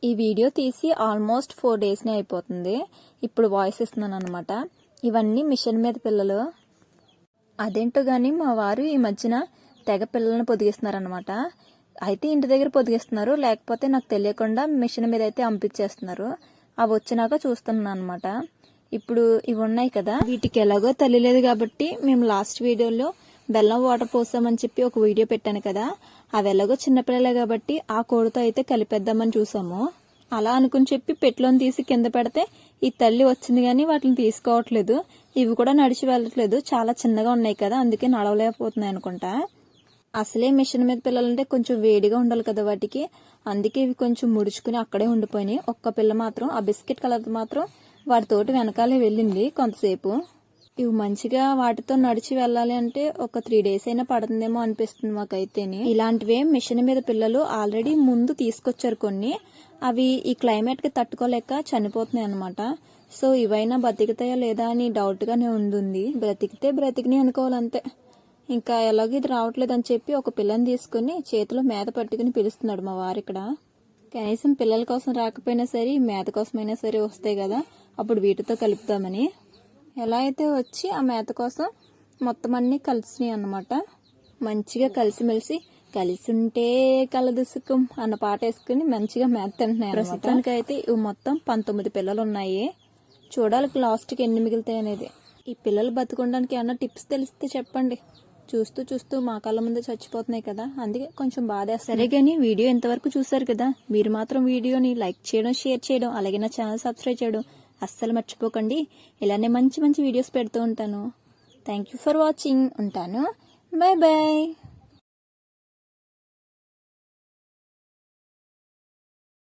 ఈ వీడియో తీసి ఆల్మోస్ట్ 4 డేస్నే అయిపోతుంది. ఇప్పుడు వాయిస్ ఇస్తున్నాను అనమాట. ఇవన్నీ మిషన్ మీద పిల్లలు. అదేంటో గానీ మా వారు ఈ మధ్యన తెగ పిల్లల్ని పొదిగిస్తున్నారనమాట. అయితే ఇంటి దగ్గర పొదిగిస్తున్నారు, లేకపోతే నాకు తెలియకుండా మిషన్ మీద అయితే పంపించేస్తున్నారు. అవి వచ్చినాక చూస్తున్నాను అనమాట. ఇప్పుడు ఇవి ఉన్నాయి కదా, వీటికి ఎలాగో తల్లి లేదు కాబట్టి మేము లాస్ట్ వీడియోలో బెల్లం వాటర్ పోసామని చెప్పి ఒక వీడియో పెట్టాను కదా, అవి ఎలాగో చిన్నపిల్లలే కాబట్టి ఆ కోడితో అయితే కలిపేద్దామని చూసాము. అలా అనుకుని చెప్పి పెట్లోని తీసి కింద పెడితే ఈ తల్లి వచ్చింది కానీ వాటిని తీసుకోవట్లేదు. ఇవి కూడా నడిచి వెళ్ళట్లేదు, చాలా చిన్నగా ఉన్నాయి కదా, అందుకే నడవలేకపోతున్నాయి అనుకుంటా. అసలే మిషన్ మీద పిల్లలంటే కొంచెం వేడిగా ఉండాలి కదా వాటికి, అందుకే ఇవి కొంచెం ముడుచుకుని అక్కడే ఉండిపోయినాయి. ఒక్క పిల్ల మాత్రం ఆ బిస్కెట్ కలర్ మాత్రం వాటితోటి వెనకాలే వెళ్ళింది కొంతసేపు. ఇవి మంచిగా వాటితో నడిచి వెళ్ళాలి అంటే ఒక 3 డేస్ అయినా పడుతుందేమో అనిపిస్తుంది మాకైతేని. ఇలాంటివే మిషన్ మీద పిల్లలు ఆల్రెడీ ముందు తీసుకొచ్చారు కొన్ని, అవి ఈ క్లైమేట్ కి తట్టుకోలేక చనిపోతున్నాయి అనమాట. సో ఇవైనా బ్రతికుతాయా లేదా అని డౌట్ గానే ఉంది. బ్రతికితే బ్రతికిని అనుకోవాలంతే. ఇంకా ఎలాగో ఇది రావట్లేదు అని చెప్పి ఒక పిల్లని తీసుకుని చేతిలో మేత పట్టుకుని పిలుస్తున్నాడు మా వారు ఇక్కడ. కనీసం పిల్లల కోసం రాకపోయినా సరే మేత కోసమైనా సరే వస్తాయి కదా, అప్పుడు వీటితో కలుపుతామని. ఎలా అయితే వచ్చి ఆ మేత కోసం మొత్తం అన్ని కలిసినాయి అన్నమాట. మంచిగా కలిసిమెలిసి కలిసి ఉంటే కలదు సుఖం అన్న పాట వేసుకుని మంచిగా మేత తింటున్నాయి. ప్రస్తుతానికి అయితే ఇవి మొత్తం 19 పిల్లలు ఉన్నాయి. చూడాలి లాస్ట్కి ఎన్ని మిగులుతాయి అనేది. ఈ పిల్లలు బతుకుండానికి ఏమన్నా టిప్స్ తెలిస్తే చెప్పండి. చూస్తూ చూస్తూ మా కళ్ళ ముందు చచ్చిపోతున్నాయి కదా, అందుకే కొంచెం బాధ. సరే కానీ వీడియో ఎంతవరకు చూసారు కదా, మీరు మాత్రం వీడియోని లైక్ చేయడం, షేర్ చేయడం, అలాగే నా ఛానల్ సబ్స్క్రైబ్ చేయడం అస్సలు మర్చిపోకండి. ఇలానే మంచి మంచి వీడియోస్ పెడుతూ ఉంటాను. Thank you for watching. ఉంటాను. Bye bye.